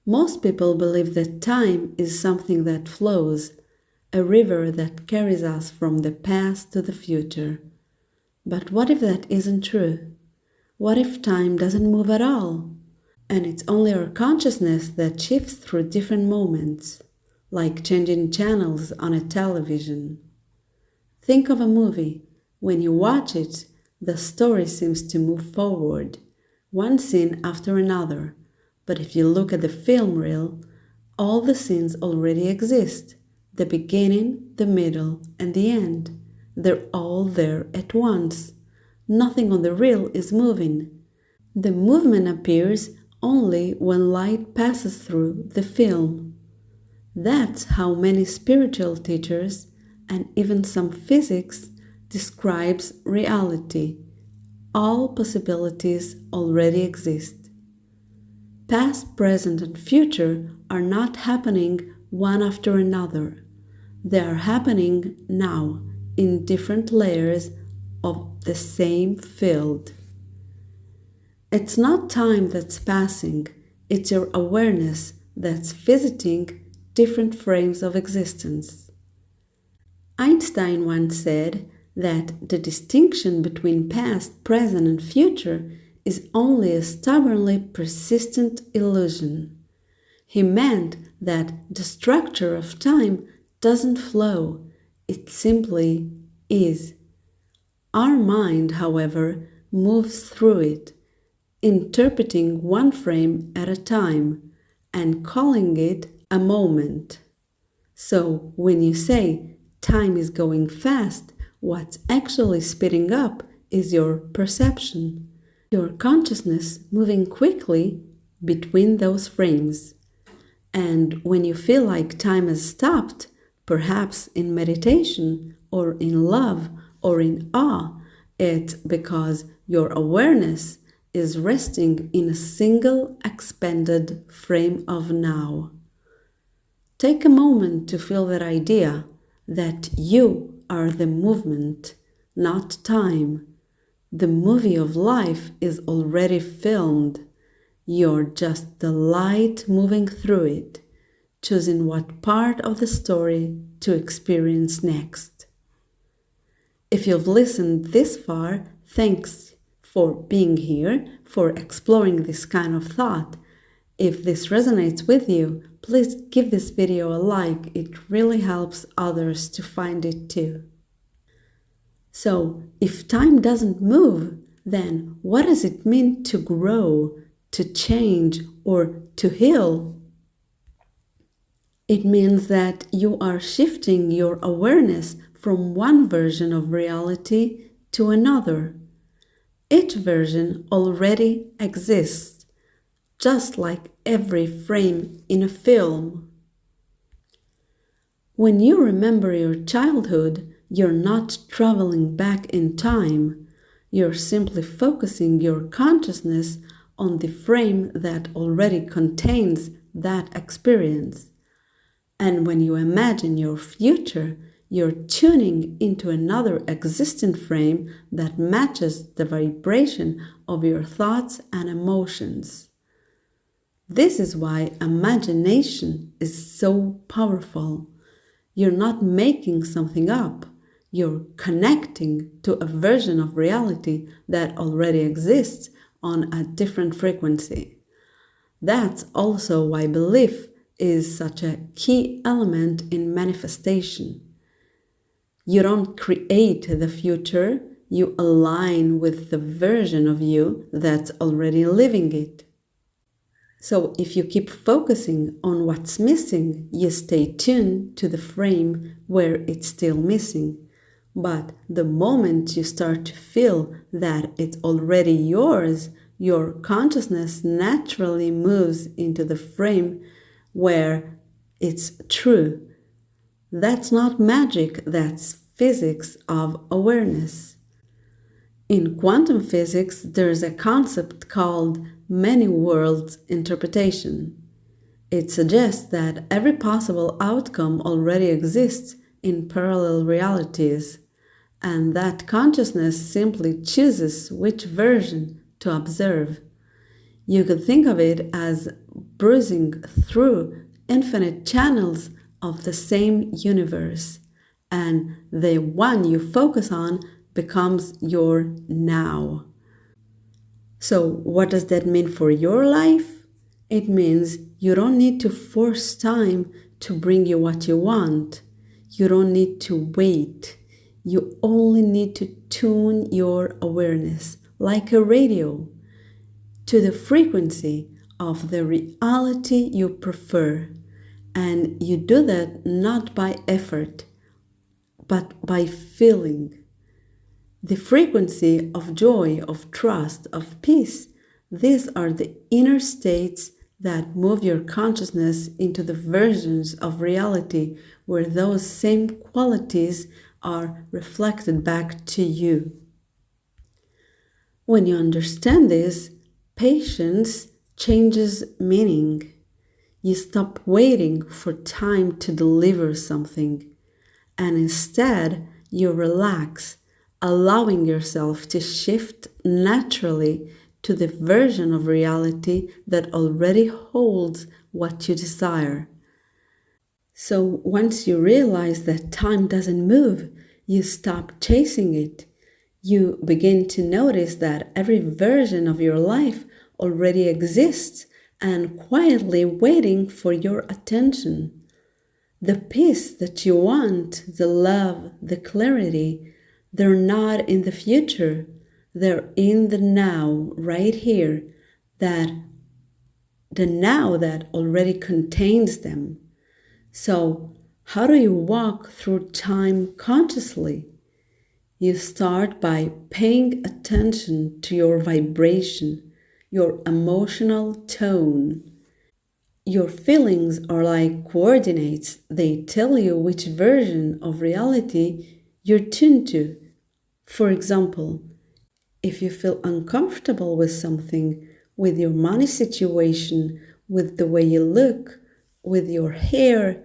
Most people believe that time is something that flows, a river that carries us from the past to the future. But what if that isn't true? What if time doesn't move at all? And it's only our consciousness that shifts through different moments, like changing channels on a television. Think of a movie. When you watch it, the story seems to move forward, one scene after another. But if you look at the film reel, all the scenes already exist. The beginning, the middle, and the end. They're all there at once. Nothing on the reel is moving. The movement appears only when light passes through the film. That's how many spiritual teachers and even some physics describes reality. All possibilities already exist. Past, present, and future are not happening one after another. They are happening now in different layers of the same field. It's not time that's passing, it's your awareness that's visiting different frames of existence. Einstein once said that the distinction between past, present, and future is only a stubbornly persistent illusion. He meant that the structure of time doesn't flow, it simply is. Our mind, however, moves through it, interpreting one frame at a time and calling it a moment. So when you say time is going fast, what's actually speeding up is your perception, your consciousness moving quickly between those frames. And when you feel like time has stopped, perhaps in meditation or in love or in awe, it's because your awareness is resting in a single expanded frame of now. Take a moment to feel that idea that you are the movement, not time. The movie of life is already filmed. You're just the light moving through it, choosing what part of the story to experience next. If you've listened this far, thanks for being here, for exploring this kind of thought. If this resonates with you, please give this video a like. It really helps others to find it too. So, if time doesn't move, then what does it mean to grow, to change, or to heal? It means that you are shifting your awareness from one version of reality to another. Each version already exists, just like every frame in a film. When you remember your childhood, you're not traveling back in time. You're simply focusing your consciousness on the frame that already contains that experience. And when you imagine your future, you're tuning into another existent frame that matches the vibration of your thoughts and emotions. This is why imagination is so powerful. You're not making something up. You're connecting to a version of reality that already exists on a different frequency. That's also why belief is such a key element in manifestation. You don't create the future, you align with the version of you that's already living it. So if you keep focusing on what's missing, you stay tuned to the frame where it's still missing. But the moment you start to feel that it's already yours, your consciousness naturally moves into the frame where it's true. That's not magic, that's physics of awareness. In quantum physics, there's a concept called many worlds interpretation. It suggests that every possible outcome already exists in parallel realities, and that consciousness simply chooses which version to observe. You could think of it as bruising through infinite channels of the same universe, and the one you focus on becomes your now. So, what does that mean for your life? It means you don't need to force time to bring you what you want. You don't need to wait. You only need to tune your awareness, like a radio, to the frequency of the reality you prefer. And you do that not by effort, but by feeling. The frequency of joy, of trust, of peace, these are the inner states that move your consciousness into the versions of reality where those same qualities are reflected back to you. When you understand this, patience changes meaning. You stop waiting for time to deliver something, and instead you relax, allowing yourself to shift naturally to the version of reality that already holds what you desire. So once you realize that time doesn't move, you stop chasing it. You begin to notice that every version of your life already exists and quietly waiting for your attention. The peace that you want, the love, the clarity, they're not in the future. They're in the now, right here, that the now that already contains them. So, how do you walk through time consciously? You start by paying attention to your vibration, your emotional tone. Your feelings are like coordinates. They tell you which version of reality you're tuned to. For example, if you feel uncomfortable with something, with your money situation, with the way you look, with your hair,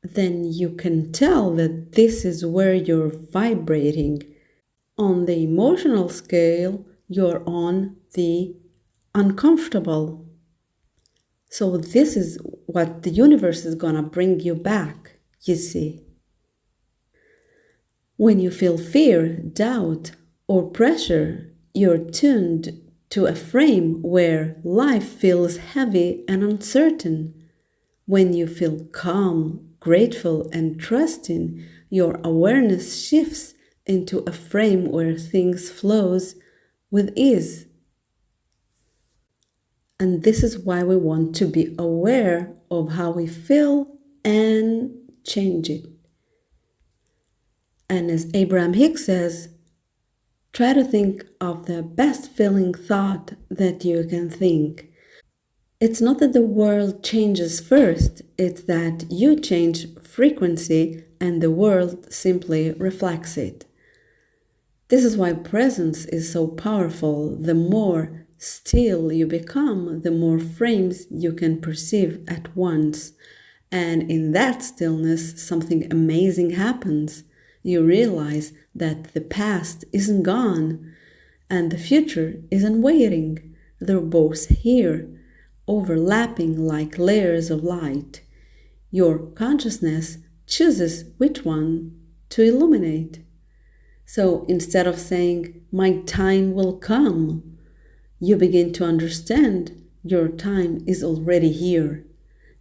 then you can tell that this is where you're vibrating. On the emotional scale, you're on the uncomfortable. So this is what the universe is gonna bring you back, you see. When you feel fear, doubt, or pressure, you're tuned to a frame where life feels heavy and uncertain. When you feel calm, grateful, and trusting, your awareness shifts into a frame where things flows with ease. And this is why we want to be aware of how we feel and change it. And as Abraham Hicks says, try to think of the best feeling thought that you can think. It's not that the world changes first, it's that you change frequency and the world simply reflects it. This is why presence is so powerful. The more still you become, the more frames you can perceive at once. And in that stillness, something amazing happens. You realize that the past isn't gone and the future isn't waiting. They're both here, overlapping like layers of light. Your consciousness chooses which one to illuminate. So instead of saying, my time will come, you begin to understand your time is already here.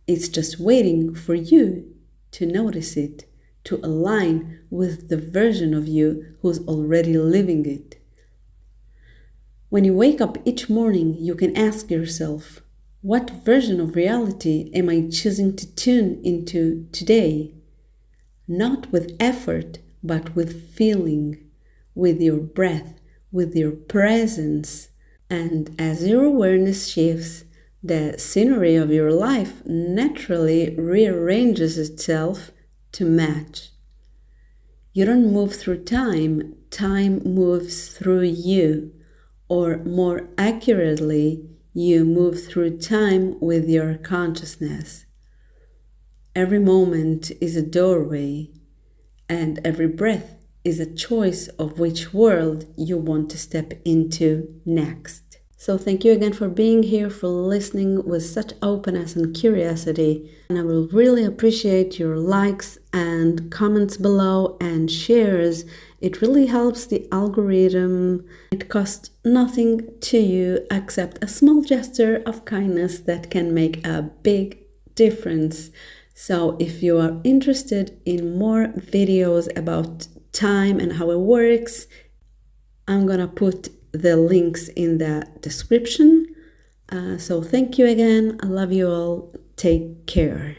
It's just waiting for you to notice it, to align with the version of you who's already living it. When you wake up each morning, you can ask yourself, what version of reality am I choosing to tune into today? Not with effort, but with feeling, with your breath, with your presence. And as your awareness shifts, the scenery of your life naturally rearranges itself to match. You don't move through time, time moves through you. Or more accurately, you move through time with your consciousness. Every moment is a doorway, and every breath is a choice of which world you want to step into next. So thank you again for being here, for listening with such openness and curiosity. And I will really appreciate your likes and comments below and shares. It really helps the algorithm. It costs nothing to you except a small gesture of kindness that can make a big difference. So if you are interested in more videos about time and how it works, I'm gonna put the links in the description. So thank you again. I love you all. Take care.